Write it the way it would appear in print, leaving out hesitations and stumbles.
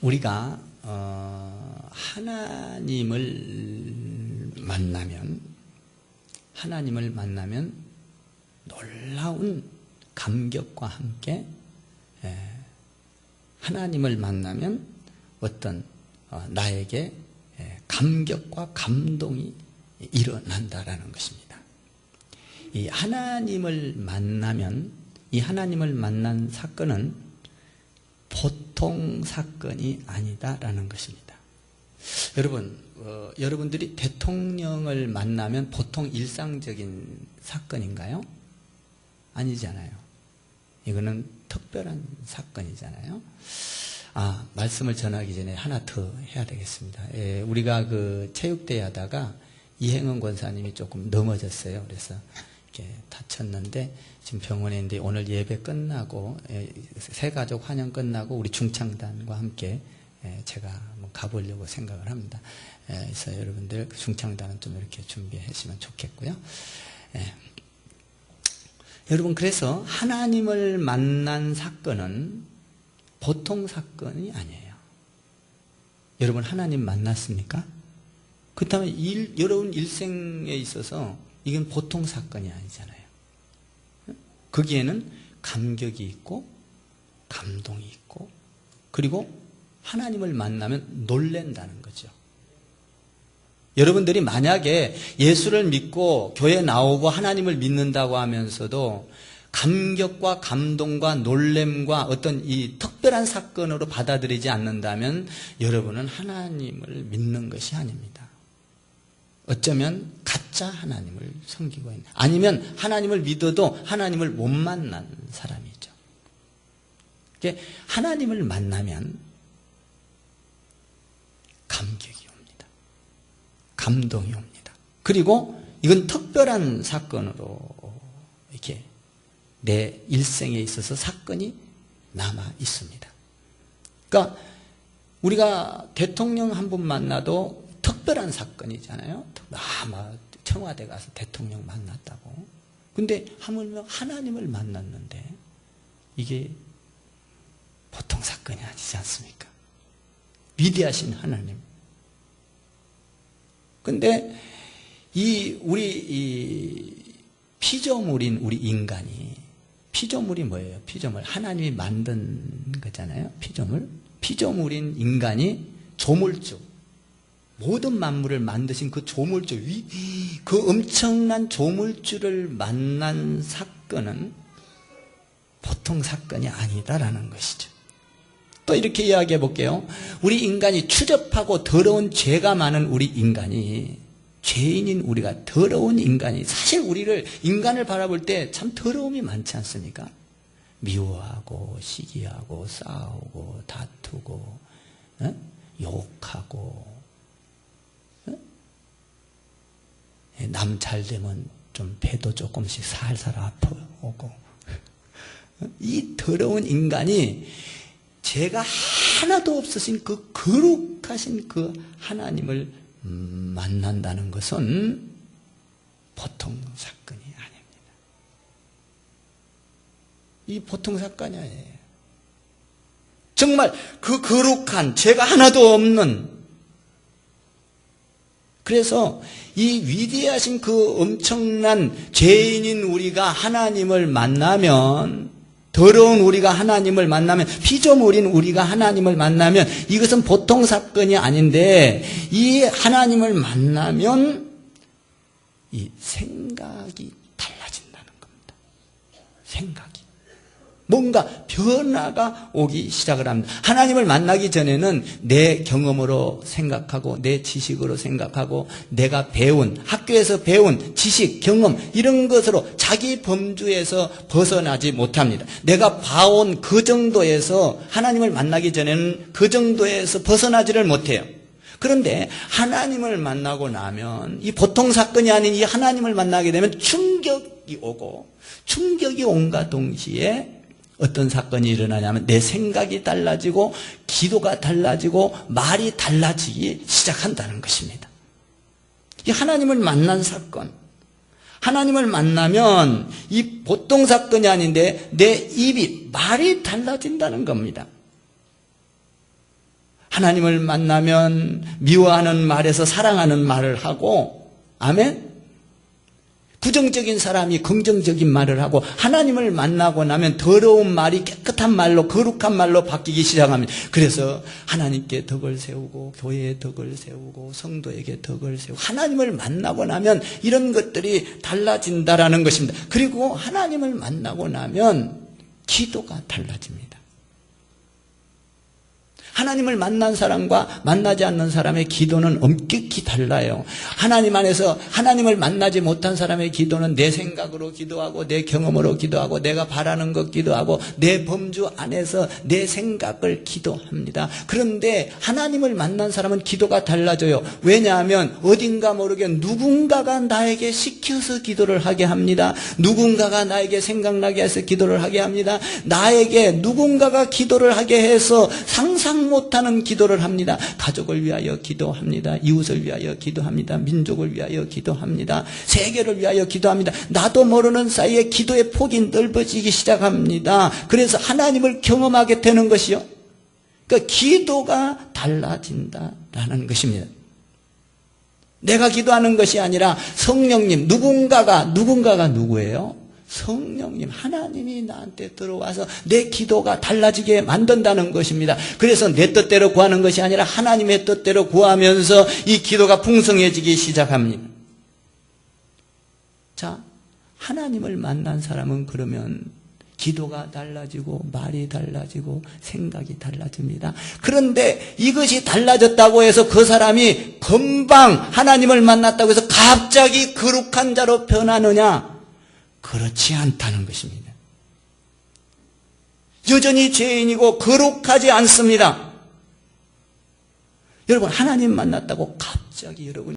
우리가 하나님을 만나면 놀라운 감격과 함께 하나님을 만나면 어떤 나에게 감격과 감동이 일어난다라는 것입니다. 이 하나님을 만난 사건은 보통 사건이 아니다라는 것입니다. 여러분, 여러분들이 대통령을 만나면 보통 일상적인 사건인가요? 아니잖아요. 이거는 특별한 사건이잖아요. 말씀을 전하기 전에 하나 더 해야 되겠습니다. 우리가 그 체육대회 하다가 이행은 권사님이 조금 넘어졌어요. 그래서 이렇게 다쳤는데 지금 병원에 있는데 오늘 예배 끝나고 새가족 환영 끝나고 우리 중창단과 함께 제가 한번 가보려고 생각을 합니다. 그래서 여러분들 중창단은 좀 이렇게 준비해 주시면 좋겠고요. 여러분, 그래서 하나님을 만난 사건은 보통 사건이 아니에요. 여러분, 하나님 만났습니까? 그렇다면 여러분 일생에 있어서 이건 보통 사건이 아니잖아요. 거기에는 감격이 있고 감동이 있고 그리고 하나님을 만나면 놀랜다는 거죠. 여러분들이 만약에 예수를 믿고 교회 나오고 하나님을 믿는다고 하면서도 감격과 감동과 놀램과 어떤 이 특별한 사건으로 받아들이지 않는다면 여러분은 하나님을 믿는 것이 아닙니다. 어쩌면 가짜 하나님을 섬기고 있는, 아니면 하나님을 믿어도 하나님을 못 만난 사람이죠. 하나님을 만나면 감격이 옵니다. 감동이 옵니다. 그리고 이건 특별한 사건으로 이렇게 내 일생에 있어서 사건이 남아 있습니다. 그러니까 우리가 대통령 한 분 만나도 특별한 사건이잖아요. 청와대 가서 대통령 만났다고. 근데 하물며 하나님을 만났는데 이게 보통 사건이 아니지 않습니까? 위대하신 하나님. 근데 우리 피조물인 우리 인간이, 피조물이 뭐예요? 피조물. 하나님이 만든 거잖아요. 피조물인 인간이 조물주, 모든 만물을 만드신 그 조물주, 그 엄청난 조물주를 만난 사건은 보통 사건이 아니다라는 것이죠. 또 이렇게 이야기해 볼게요. 우리 인간이 추접하고 더러운 죄가 많은 우리 인간이, 죄인인 우리가, 더러운 인간이, 사실 인간을 바라볼 때 참 더러움이 많지 않습니까? 미워하고 시기하고 싸우고 다투고 욕하고, 남 잘되면 좀 배도 조금씩 살살 아파오고, 이 더러운 인간이 죄가 하나도 없으신 그 거룩하신 그 하나님을 만난다는 것은 보통 사건이 아닙니다. 이 보통 사건이 아니에요. 정말 그 거룩한, 죄가 하나도 없는, 그래서 이 위대하신 그 엄청난 죄인인 우리가 하나님을 만나면, 더러운 우리가 하나님을 만나면, 피조물인 우리가 하나님을 만나면 이것은 보통 사건이 아닌데, 이 하나님을 만나면 이 생각이 달라진다는 겁니다. 생각이. 뭔가 변화가 오기 시작을 합니다. 하나님을 만나기 전에는 내 경험으로 생각하고 내 지식으로 생각하고 내가 배운, 학교에서 배운 지식, 경험 이런 것으로 자기 범주에서 벗어나지 못합니다. 내가 봐온 그 정도에서 하나님을 만나기 전에는 그 정도에서 벗어나지를 못해요. 그런데 하나님을 만나고 나면 이 보통 사건이 아닌 이 하나님을 만나게 되면 충격이 오고, 충격이 온과 동시에 어떤 사건이 일어나냐면 내 생각이 달라지고 기도가 달라지고 말이 달라지기 시작한다는 것입니다. 이 하나님을 만난 사건, 하나님을 만나면 이 보통 사건이 아닌데 내 입이, 말이 달라진다는 겁니다. 하나님을 만나면 미워하는 말에서 사랑하는 말을 하고, 아멘? 부정적인 사람이 긍정적인 말을 하고, 하나님을 만나고 나면 더러운 말이 깨끗한 말로, 거룩한 말로 바뀌기 시작합니다. 그래서 하나님께 덕을 세우고, 교회에 덕을 세우고, 성도에게 덕을 세우고, 하나님을 만나고 나면 이런 것들이 달라진다라는 것입니다. 그리고 하나님을 만나고 나면 기도가 달라집니다. 하나님을 만난 사람과 만나지 않는 사람의 기도는 엄격히 달라요. 하나님 안에서 하나님을 만나지 못한 사람의 기도는 내 생각으로 기도하고, 내 경험으로 기도하고, 내가 바라는 것 기도하고, 내 범주 안에서 내 생각을 기도합니다. 그런데 하나님을 만난 사람은 기도가 달라져요. 왜냐하면 어딘가 모르게 누군가가 나에게 시켜서 기도를 하게 합니다. 누군가가 나에게 생각나게 해서 기도를 하게 합니다. 나에게 누군가가 기도를 하게 해서 상상 못하는 기도를 합니다. 가족을 위하여 기도합니다. 이웃을 위하여 기도합니다. 민족을 위하여 기도합니다. 세계를 위하여 기도합니다. 나도 모르는 사이에 기도의 폭이 넓어지기 시작합니다. 그래서 하나님을 경험하게 되는 것이요. 그러니까 기도가 달라진다라는 것입니다. 내가 기도하는 것이 아니라 성령님, 누군가가 누구예요? 성령님, 하나님이 나한테 들어와서 내 기도가 달라지게 만든다는 것입니다. 그래서 내 뜻대로 구하는 것이 아니라 하나님의 뜻대로 구하면서 이 기도가 풍성해지기 시작합니다. 자, 하나님을 만난 사람은 그러면 기도가 달라지고, 말이 달라지고, 생각이 달라집니다. 그런데 이것이 달라졌다고 해서 그 사람이 금방 하나님을 만났다고 해서 갑자기 거룩한 자로 변하느냐? 그렇지 않다는 것입니다. 여전히 죄인이고 거룩하지 않습니다. 여러분, 하나님 만났다고 갑자기 여러분